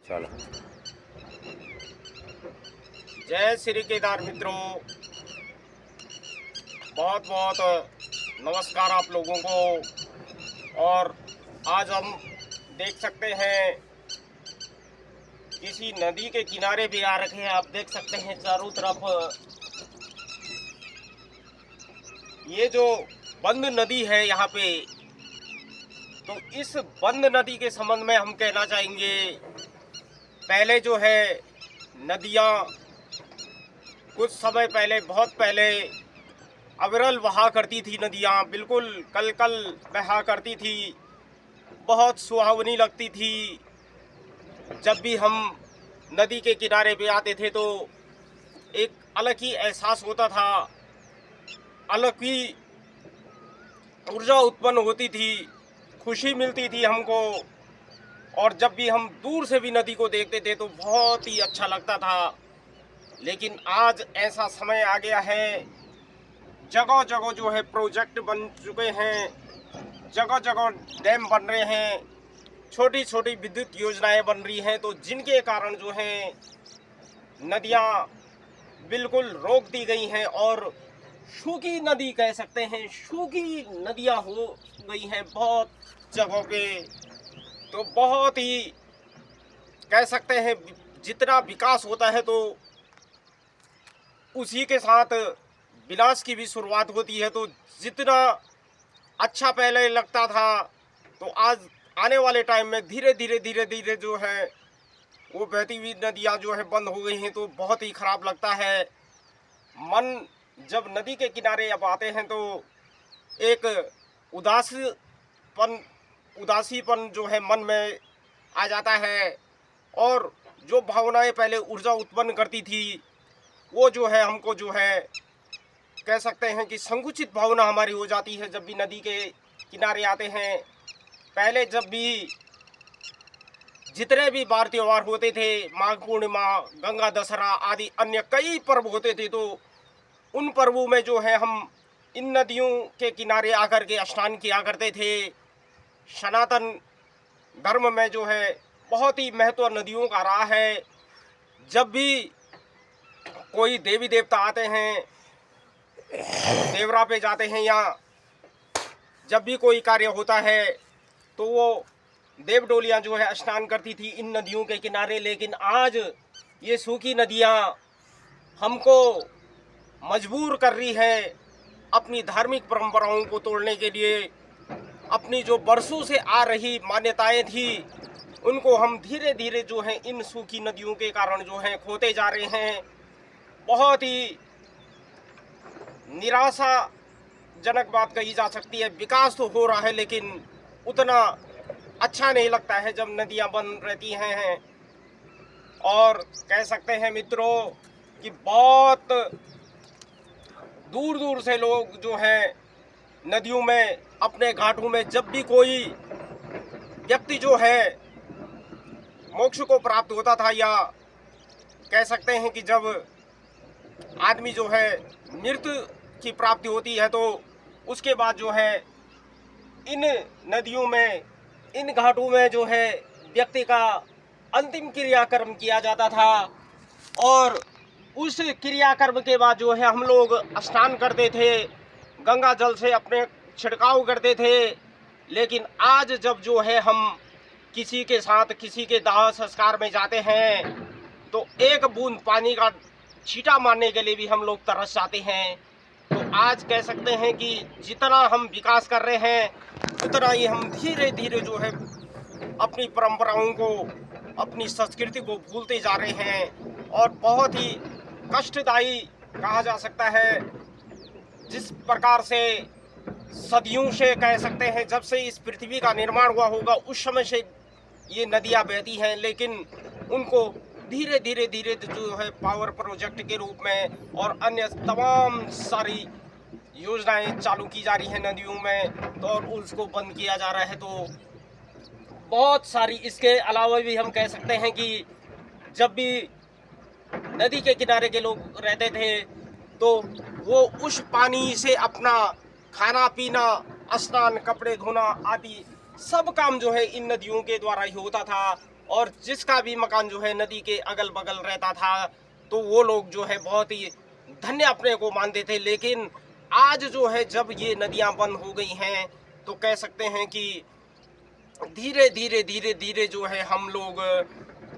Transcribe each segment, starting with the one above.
चलो। जय श्री केदार मित्रों, बहुत बहुत नमस्कार आप लोगों को। और आज हम देख सकते हैं किसी नदी के किनारे भी आ रखे हैं। आप देख सकते हैं चारों तरफ ये जो बंद नदी है यहाँ पे। तो इस बंद नदी के संबंध में हम कहना चाहेंगे, पहले जो है नदियाँ कुछ समय पहले, बहुत पहले अविरल बहा करती थी। नदियाँ बिल्कुल कल कल बहा करती थी, बहुत सुहावनी लगती थी। जब भी हम नदी के किनारे पे आते थे तो एक अलग ही एहसास होता था, अलग ही ऊर्जा उत्पन्न होती थी, खुशी मिलती थी हमको। और जब भी हम दूर से भी नदी को देखते थे तो बहुत ही अच्छा लगता था। लेकिन आज ऐसा समय आ गया है, जगह जगह जो है प्रोजेक्ट बन चुके हैं, जगह जगह डैम बन रहे हैं, छोटी छोटी विद्युत योजनाएं बन रही हैं। तो जिनके कारण जो है नदियाँ बिल्कुल रोक दी गई हैं और सूखी नदी कह सकते हैं, सूखी नदियाँ हो गई हैं बहुत जगहों पे। तो बहुत ही कह सकते हैं, जितना विकास होता है तो उसी के साथ विनाश की भी शुरुआत होती है। तो जितना अच्छा पहले लगता था, तो आज आने वाले टाइम में धीरे धीरे जो है वो बहती हुई नदियाँ जो है बंद हो गई हैं। तो बहुत ही खराब लगता है। मन जब नदी के किनारे अब आते हैं तो एक उदासीपन उदासीपन जो है मन में आ जाता है। और जो भावनाएं पहले ऊर्जा उत्पन्न करती थी, वो जो है हमको जो है कह सकते हैं कि संकुचित भावना हमारी हो जाती है जब भी नदी के किनारे आते हैं। पहले जब भी जितने भी बार त्योहार होते थे, माघ पूर्णिमा, गंगा दशहरा आदि अन्य कई पर्व होते थे, तो उन पर्वों में जो है हम इन नदियों के किनारे आकर के स्नान किया करते थे। सनातन धर्म में जो है बहुत ही महत्व नदियों का रहा है। जब भी कोई देवी देवता आते हैं, देवरा पे जाते हैं, या जब भी कोई कार्य होता है तो वो देव डोलियाँ जो है स्नान करती थी इन नदियों के किनारे। लेकिन आज ये सूखी नदियाँ हमको मजबूर कर रही है अपनी धार्मिक परंपराओं को तोड़ने के लिए। अपनी जो बरसों से आ रही मान्यताएं थी, उनको हम धीरे धीरे जो है इन सूखी नदियों के कारण जो है खोते जा रहे हैं। बहुत ही निराशाजनक बात कही जा सकती है। विकास तो हो रहा है लेकिन उतना अच्छा नहीं लगता है जब नदियां बंद रहती हैं। और कह सकते हैं मित्रों कि बहुत दूर दूर से लोग जो हैं नदियों में, अपने घाटों में, जब भी कोई व्यक्ति जो है मोक्ष को प्राप्त होता था, या कह सकते हैं कि जब आदमी जो है मृत्यु की प्राप्ति होती है, तो उसके बाद जो है इन नदियों में, इन घाटों में जो है व्यक्ति का अंतिम क्रियाकर्म किया जाता था। और उस क्रियाकर्म के बाद जो है हम लोग स्नान करते थे, गंगा जल से अपने छिड़काव करते थे। लेकिन आज जब जो है हम किसी के साथ किसी के दाह संस्कार में जाते हैं तो एक बूंद पानी का छींटा मारने के लिए भी हम लोग तरस जाते हैं। तो आज कह सकते हैं कि जितना हम विकास कर रहे हैं उतना ही हम धीरे धीरे जो है अपनी परंपराओं को, अपनी संस्कृति को भूलते जा रहे हैं। और बहुत ही कष्टदायी कहा जा सकता है। जिस प्रकार से सदियों से कह सकते हैं, जब से इस पृथ्वी का निर्माण हुआ होगा उस समय से ये नदियाँ बहती हैं, लेकिन उनको धीरे धीरे जो है पावर प्रोजेक्ट के रूप में और अन्य तमाम सारी योजनाएं चालू की जा रही हैं नदियों में, तो और उसको बंद किया जा रहा है। तो बहुत सारी इसके अलावा भी हम कह सकते हैं कि जब भी नदी के किनारे के लोग रहते थे तो वो उस पानी से अपना खाना पीना, स्नान, कपड़े धोना आदि सब काम जो है इन नदियों के द्वारा ही होता था। और जिसका भी मकान जो है नदी के अगल बगल रहता था तो वो लोग जो है बहुत ही धन्य अपने को मानते थे। लेकिन आज जो है जब ये नदियां बंद हो गई हैं तो कह सकते हैं कि धीरे धीरे जो है हम लोग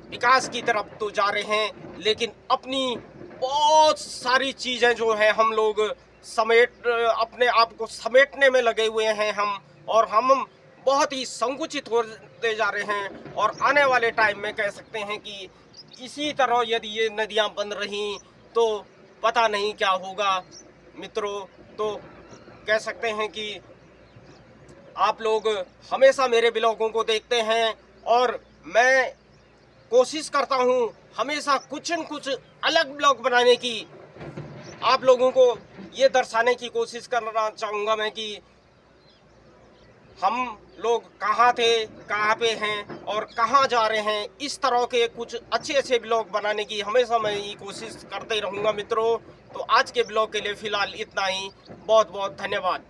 विकास की तरफ तो जा रहे हैं, लेकिन अपनी बहुत सारी चीजें जो है हम लोग अपने आप को समेटने में लगे हुए हैं हम, और हम बहुत ही संकुचित होते जा रहे हैं। और आने वाले टाइम में कह सकते हैं कि इसी तरह यदि ये नदियां बंद रहीं तो पता नहीं क्या होगा मित्रों। तो कह सकते हैं कि आप लोग हमेशा मेरे ब्लॉगों को देखते हैं और मैं कोशिश करता हूँ हमेशा कुछ न कुछ अलग ब्लॉग बनाने की। आप लोगों को ये दर्शाने की कोशिश करना चाहूँगा मैं कि हम लोग कहाँ थे, कहाँ पे हैं और कहाँ जा रहे हैं। इस तरह के कुछ अच्छे अच्छे ब्लॉग बनाने की हमेशा मैं ये कोशिश करते रहूँगा मित्रों। तो आज के ब्लॉग के लिए फ़िलहाल इतना ही। बहुत बहुत धन्यवाद।